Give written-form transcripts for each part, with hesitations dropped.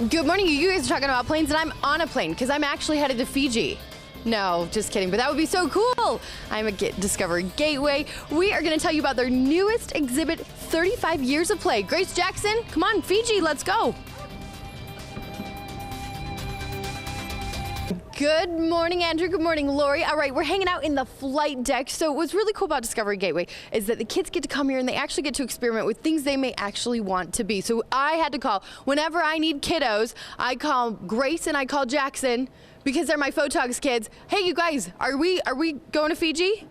Good morning. You guys are talking about planes, and I'm on a plane because I'm actually headed to Fiji. No, just kidding, but that would be so cool. I'm at Discovery Gateway. We are going to tell you about their newest exhibit, 35 Years of Play. Grace Jackson, come on, Fiji, let's go. Good morning, Andrew. Good morning, Lori. All right, we're hanging out in the flight deck. So what's really cool about Discovery Gateway is that the kids get to come here and they actually get to experiment with things they may actually want to be. So I had to call, whenever I need kiddos, I call Grace and I call Jackson because they're my Photogs kids. Hey, you guys, are we going to Fiji?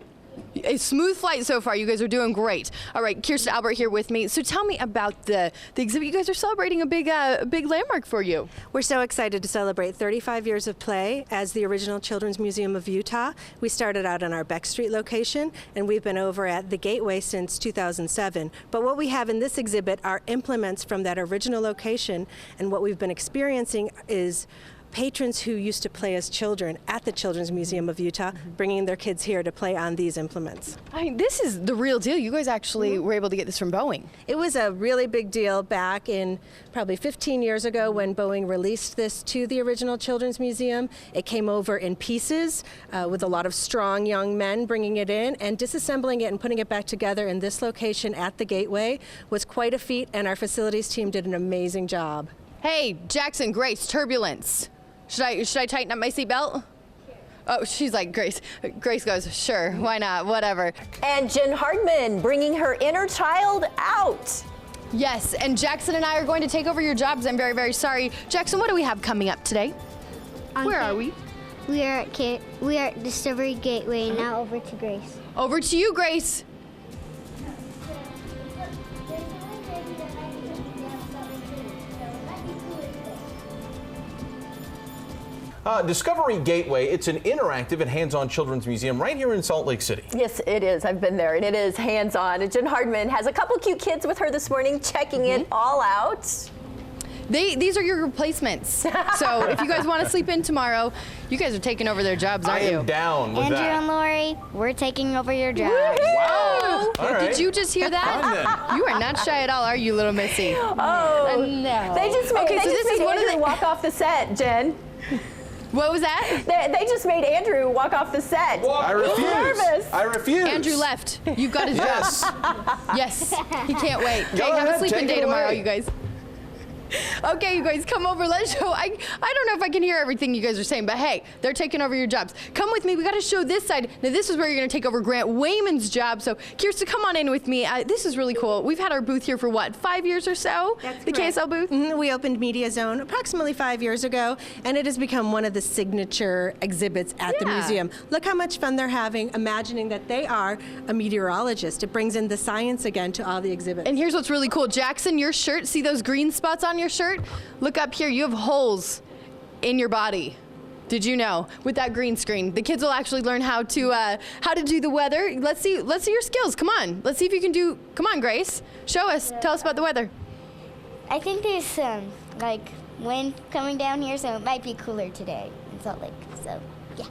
A smooth flight so far. You guys are doing great. All right, Kirsten Albert here with me. So tell me about the exhibit. You guys are celebrating a big landmark for you. We're so excited to celebrate 35 years of play as the original Children's Museum of Utah. We started out on our Beck Street location, and we've been over at the Gateway since 2007. But what we have in this exhibit are implements from that original location, and what we've been experiencing is patrons who used to play as children at the Children's Museum of Utah, bringing their kids here to play on these implements. I mean, this is the real deal. You guys actually were able to get this from Boeing. It was a really big deal back in probably 15 years ago when Boeing released this to the original Children's Museum. It came over in pieces with a lot of strong young men bringing it in, and disassembling it and putting it back together in this location at the Gateway was quite a feat, and our facilities team did an amazing job. Hey, Jackson, Grace, turbulence. Should I tighten up my seatbelt? Oh, she's like, Grace. Grace goes, sure, why not, whatever. And Jen Hardman bringing her inner child out. Yes, and Jackson and I are going to take over your jobs. I'm very, very sorry. Jackson, what do we have coming up today? Where are we? We are at Discovery Gateway. Now over to Grace. Over to you, Grace. Discovery Gateway, it's an interactive and hands-on children's museum right here in Salt Lake City. Yes, it is. I've been there, and it is hands-on. And Jen Hardman has a couple cute kids with her this morning, checking it all out. These are your replacements. So if you guys want to sleep in tomorrow, you guys are taking over their jobs, aren't you? I am down with Andrew that. and Lori, we're taking over your job. Wow. All right. Did you just hear that? You are not shy at all, are you, little missy? Oh, no. They just made, okay, so this is one of the walk off the set, Jen. What was that? They just made Andrew walk off the set. I refuse. He's nervous. I refuse. Andrew left. You've got his Yes. job. Yes. He can't wait. Okay, Go have ahead, a sleeping take it day tomorrow, away. you guys. Okay, you guys, come over. Let's show. I don't know if I can hear everything you guys are saying, but hey, they're taking over your jobs. Come with me. We got to show this side. Now, this is where you're going to take over Grant Wayman's job. So, Kirsten, come on in with me. This is really cool. We've had our booth here for what, 5 years or so? That's the correct. KSL booth? We opened Media Zone approximately 5 years ago, and it has become one of the signature exhibits at the museum. Look how much fun they're having, imagining that they are a meteorologist. It brings in the science again to all the exhibits. And here's what's really cool. Jackson, your shirt, see those green spots on your shirt? Look up here, you have holes in your body. Did you know? With that green screen, the kids will actually learn how to do the weather. Let's see your skills. Come on, let's see if you can do. Come on, Grace, show us. Tell us about the weather. I think there's some wind coming down here, so it might be cooler today in Salt Lake. So yeah.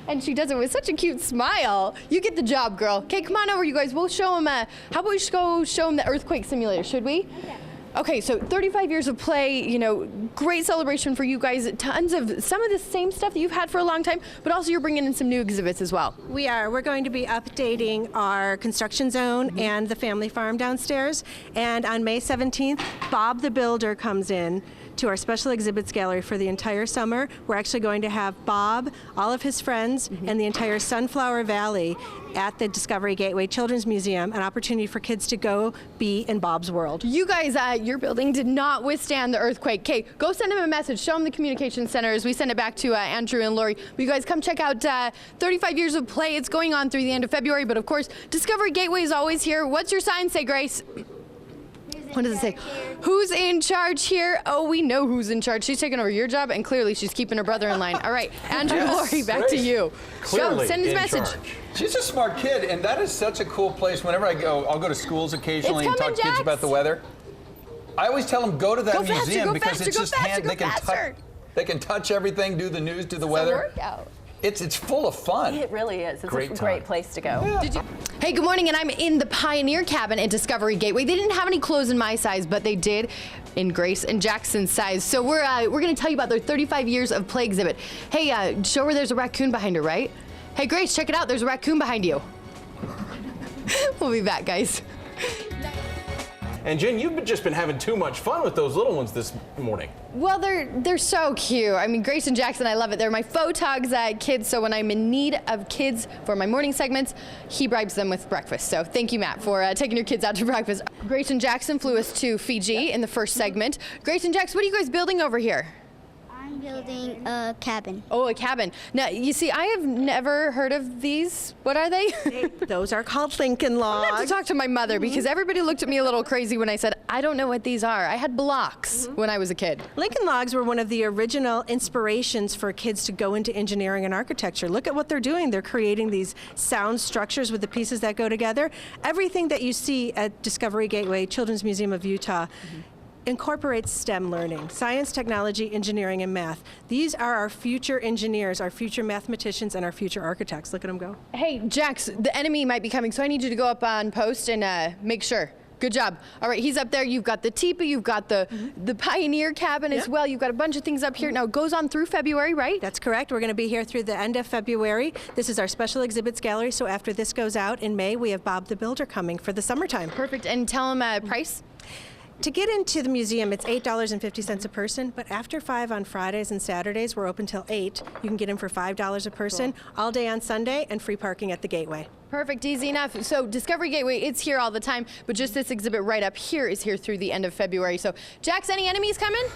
And she does it with such a cute smile. You get the job, girl. Okay, come on over, you guys. We'll show them. How about we go show them the earthquake simulator? Should we? Yeah. Okay, so 35 years of play, you know, great celebration for you guys. Tons of some of the same stuff that you've had for a long time, but also you're bringing in some new exhibits as well. We are. We're going to be updating our construction zone and the family farm downstairs. And on May 17th, Bob the Builder comes in to our special exhibits gallery for the entire summer. We're actually going to have Bob, all of his friends, and the entire Sunflower Valley at the Discovery Gateway Children's Museum, an opportunity for kids to go be in Bob's world. You guys, your building did not withstand the earthquake. Okay, go send him a message. Show him the communication center as we send it back to Andrew and Lori. But you guys come check out 35 years of play. It's going on through the end of February, but of course, Discovery Gateway is always here. What's your sign say, Grace? What does it say? Who's in charge here? Oh, we know who's in charge. She's taking over your job, and clearly she's keeping her brother in line. All right, Andrew, Lori, back to you. Clearly Send his in message. charge. She's a smart kid, and that is such a cool place. Whenever I go, I'll go to schools occasionally and coming, talk to kids Jax. about the weather. I always tell them, go to that Go faster, museum go because faster, it's go just faster, go they can faster. They can touch everything, do the news, do the It's a weather. workout. It's full of fun. It really is. It's Great a time. great place to go. Did you? Hey, good morning, and I'm in the Pioneer cabin at Discovery Gateway. They didn't have any clothes in my size, but they did in Grace and Jackson's size. So we're going to tell you about their 35 years of play exhibit. Hey, show her there's a raccoon behind her, right? Hey, Grace, check it out. There's a raccoon behind you. We'll be back, guys. And Jen, you've just been having too much fun with those little ones this morning. Well, they're so cute. I mean, Grace and Jackson, I love it. They're my photogs kids, so when I'm in need of kids for my morning segments, he bribes them with breakfast. So thank you, Matt, for taking your kids out to breakfast. Grace and Jackson flew us to Fiji in the first segment. Grace and Jackson, what are you guys building over here? I'm building a cabin. Oh, a cabin. Now, you see, I have never heard of these. What are they? Those are called Lincoln I have logs. to talk to my mother because everybody looked at me a little crazy when I said, I don't know what these are. I had blocks when I was a kid. Lincoln logs were one of the original inspirations for kids to go into engineering and architecture. Look at what they're doing. They're creating these sound structures with the pieces that go together. Everything that you see at Discovery Gateway, Children's Museum of Utah, incorporates STEM learning, science, technology, engineering, and math. These are our future engineers, our future mathematicians, and our future architects. Look at them go. Hey, Jax, the enemy might be coming, so I need you to go up on post and make sure. Good job. All right, he's up there. You've got the teepee, you've got the Pioneer cabin as well. You've got a bunch of things up here. Now, it goes on through February, right? That's correct. We're going to be here through the end of February. This is our special exhibits gallery, so after this goes out in May, we have Bob the Builder coming for the summertime. Perfect. And tell him price? To get into the museum, it's $8.50 a person, but after 5 on Fridays and Saturdays, we're open till 8. You can get in for $5 a person, all day on Sunday, and free parking at the Gateway. Perfect, easy enough. So Discovery Gateway, it's here all the time, but just this exhibit right up here is here through the end of February. So, Jax, any enemies coming?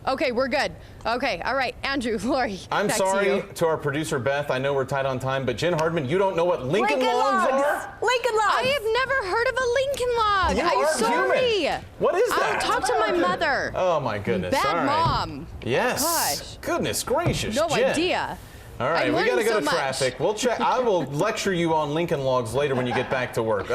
Okay, we're good. Okay, all right, Andrew, Lori. I'm back sorry to to our producer, Beth. I know we're tight on time, but Jen Hardman, you don't know what Lincoln logs are? Lincoln logs. I have never heard of a Lincoln log. You I'm are sorry. human. What is that? I'll talk to my mother. Oh, my goodness. Bad All right. mom. Yes. Gosh. Goodness gracious, No Jen. idea. All right, I'm we got to learning go so to much. traffic. We'll check. I will lecture you on Lincoln logs later when you get back to work.